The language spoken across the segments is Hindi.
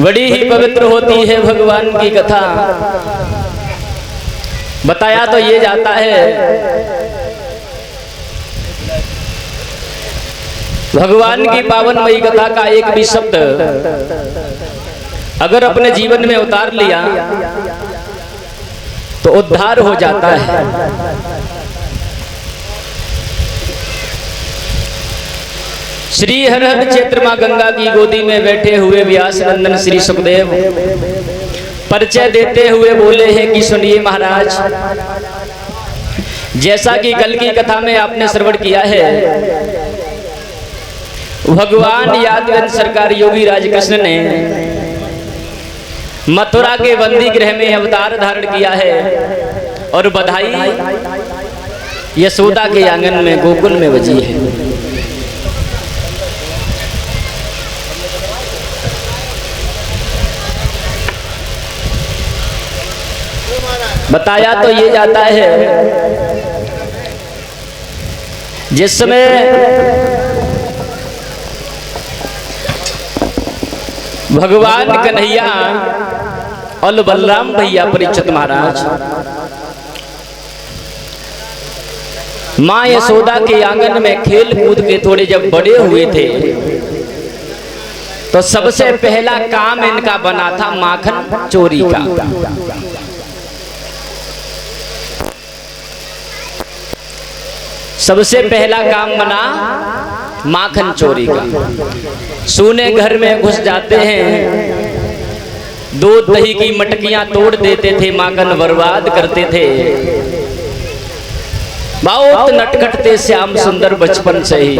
बड़ी ही पवित्र होती है भगवान की कथा। बताया तो ये जाता है भगवान की पावनमयी कथा का एक भी शब्द अगर अपने जीवन में उतार लिया तो उद्धार हो जाता है। श्री हर हर क्षेत्र मां गंगा की गोदी में बैठे हुए व्यास नंदन श्री सुखदेव परिचय देते हुए बोले हैं कि सुनिए महाराज, जैसा कि कल की कथा में आपने श्रवण किया है, भगवान यादवंश सरकार योगी राज कृष्ण ने मथुरा के बंदी गृह में अवतार धारण किया है और बधाई यशोदा के आंगन में गोकुल में बजी है। बताया तो ये जाता है जिस समय भगवान कन्हैया और बलराम भैया परीक्षित महाराज मां यशोदा के आंगन में खेल कूद के थोड़े जब बड़े हुए थे तो सबसे पहला काम इनका बना था माखन चोरी का। सबसे पहला काम बना माखन चोरी का। सूने घर में घुस जाते हैं, दूध दही की मटकियां तोड़ देते थे, माखन बर्बाद करते थे। बहुत नटखट थे श्याम सुंदर बचपन से ही।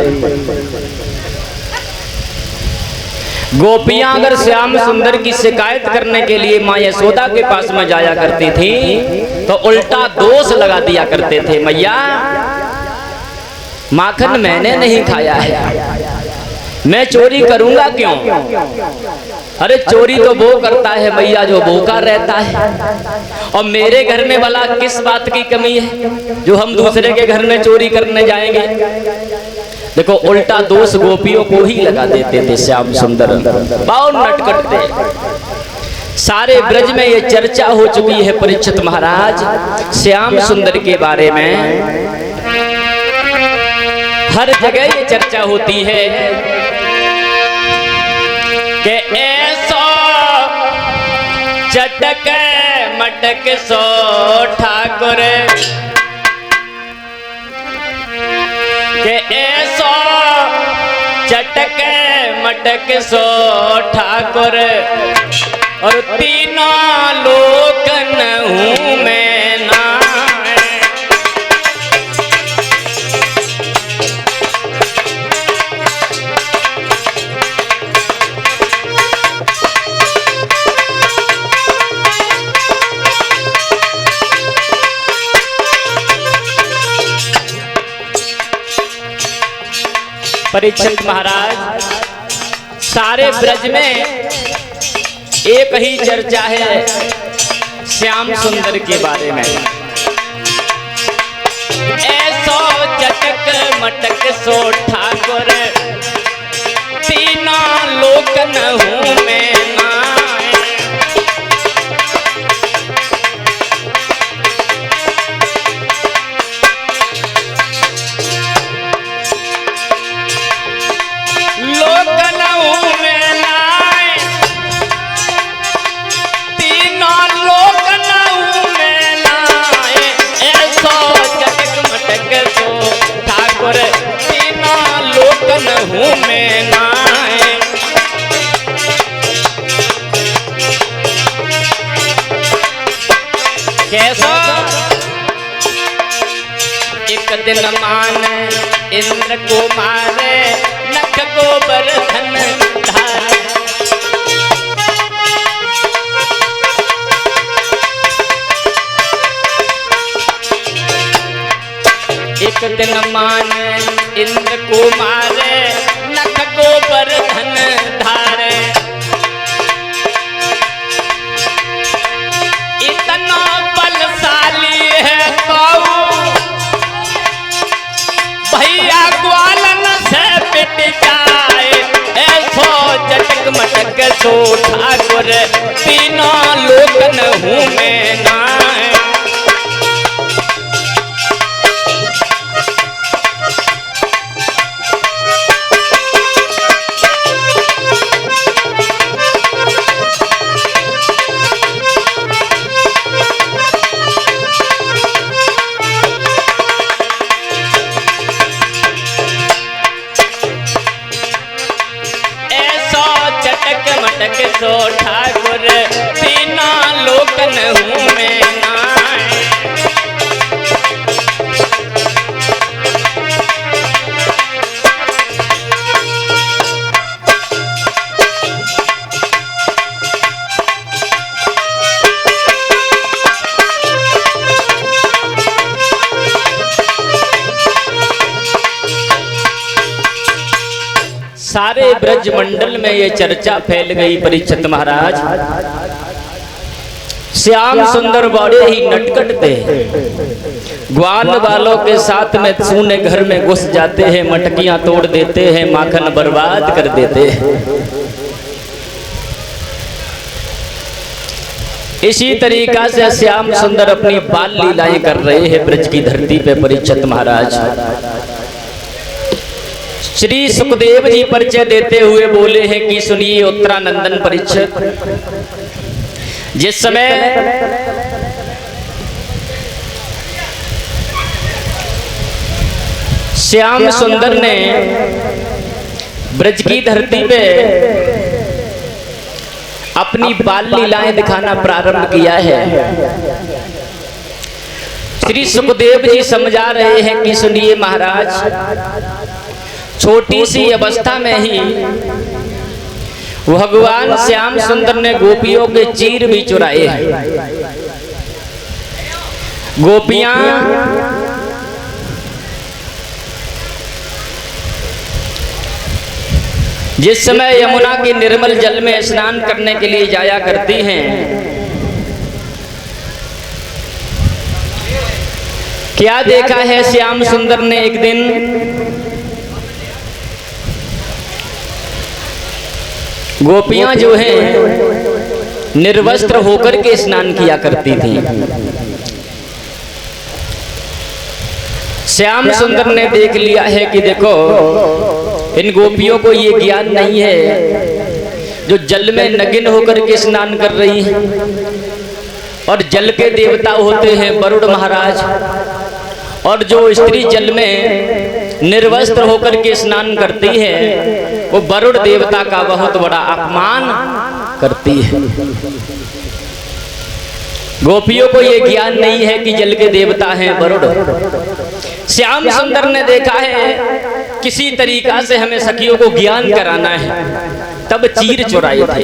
गोपियां अगर श्याम सुंदर की शिकायत करने के लिए मां यशोदा के पास में जाया करती थी तो उल्टा दोष लगा दिया करते थे, मैया माखन मैंने नहीं खाया है, मैं चोरी करूंगा क्यों? अरे चोरी तो वो करता है भैया जो भूखा रहता है, और मेरे घर में भला किस बात की कमी है जो हम दूसरे के घर में चोरी करने जाएंगे? देखो उल्टा दोष गोपियों को ही लगा देते थे श्याम सुंदर, बहुत नटखट थे। सारे ब्रज में ये चर्चा हो चुकी है परीक्षित महाराज श्याम सुंदर के बारे में। हर जगह ये चर्चा होती है कि ऐसो चटक मटक सो ठाकुर, के ऐसो चटक मटक सो ठाकुर, और तीनों लोकन हूँ मैं ना। परीक्षित महाराज सारे ब्रज में एक ही चर्चा है श्याम सुंदर के बारे में। ऐसो चटक मटक सो ठाकुर, तीनों लोकन हूँ मैं ना। हूँ मैं नाए, कैसा एक दिन मान इंद्र को मारे, नख को बरधन धारे। एक दिन मान इंद्र को मारे, नख को बरधन धारे। इतना बलशाली है तो भैया ग्वालन से पिट जाए, ऐसो चटक मटक सो ठाकुर। सो ठाकुर तीना लोकन हूँ मैं नाय। सारे ब्रज मंडल में ये चर्चा फैल गई परीक्षित महाराज, श्याम सुंदर बड़े ही नटखट थे। ग्वाल वालों के साथ में सूने घर में घुस जाते हैं, मटकियां तोड़ देते हैं, माखन बर्बाद कर देते हैं। इसी तरीका से श्याम सुंदर अपनी बाल लीलाएं कर रहे हैं ब्रज की धरती पे परीक्षित महाराज। श्री सुखदेव जी परिचय देते हुए बोले हैं कि सुनिए उत्तरानंदन परीक्षित, जिस समय श्याम सुंदर ने ब्रज की धरती पे अपनी बाल लीलाएं दिखाना प्रारंभ किया है, श्री सुखदेव जी समझा रहे हैं कि सुनिए महाराज, छोटी सी अवस्था में ही भगवान श्याम सुंदर ने गोपियों के चीर भी चुराए हैं। गोपियां जिस समय यमुना के निर्मल जल में स्नान करने के लिए जाया करती हैं, क्या देखा है श्याम सुंदर ने एक दिन गोपियां जो हैं निर्वस्त्र होकर के स्नान किया करती थी। श्याम सुंदर ने देख लिया है कि देखो इन गोपियों को ये ज्ञान नहीं है जो जल में नगिन होकर के स्नान कर रही है, और जल के देवता होते हैं वरुण महाराज, और जो स्त्री जल में निर्वस्त्र होकर के स्नान करती है वो वरुण देवता का बहुत बड़ा अपमान करती है। गोपियों को ये ज्ञान नहीं है कि जल के देवता हैं वरुण। श्याम सुंदर ने देखा है किसी तरीका से हमें सखियों को ज्ञान कराना है, तब चीर चुराए थे।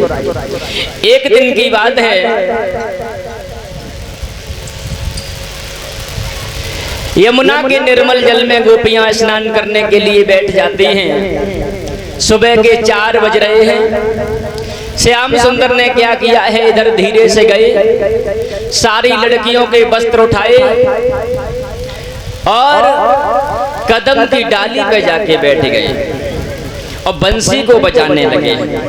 एक दिन की बात है, यमुना के निर्मल जल में गोपियां स्नान करने के लिए बैठ जाती हैं। सुबह के 4 बज रहे हैं। श्याम सुंदर ने क्या किया है, इधर धीरे से गए, सारी लड़कियों के वस्त्र उठाए और कदम की डाली पे जाके बैठ गए और बंसी को बजाने लगे।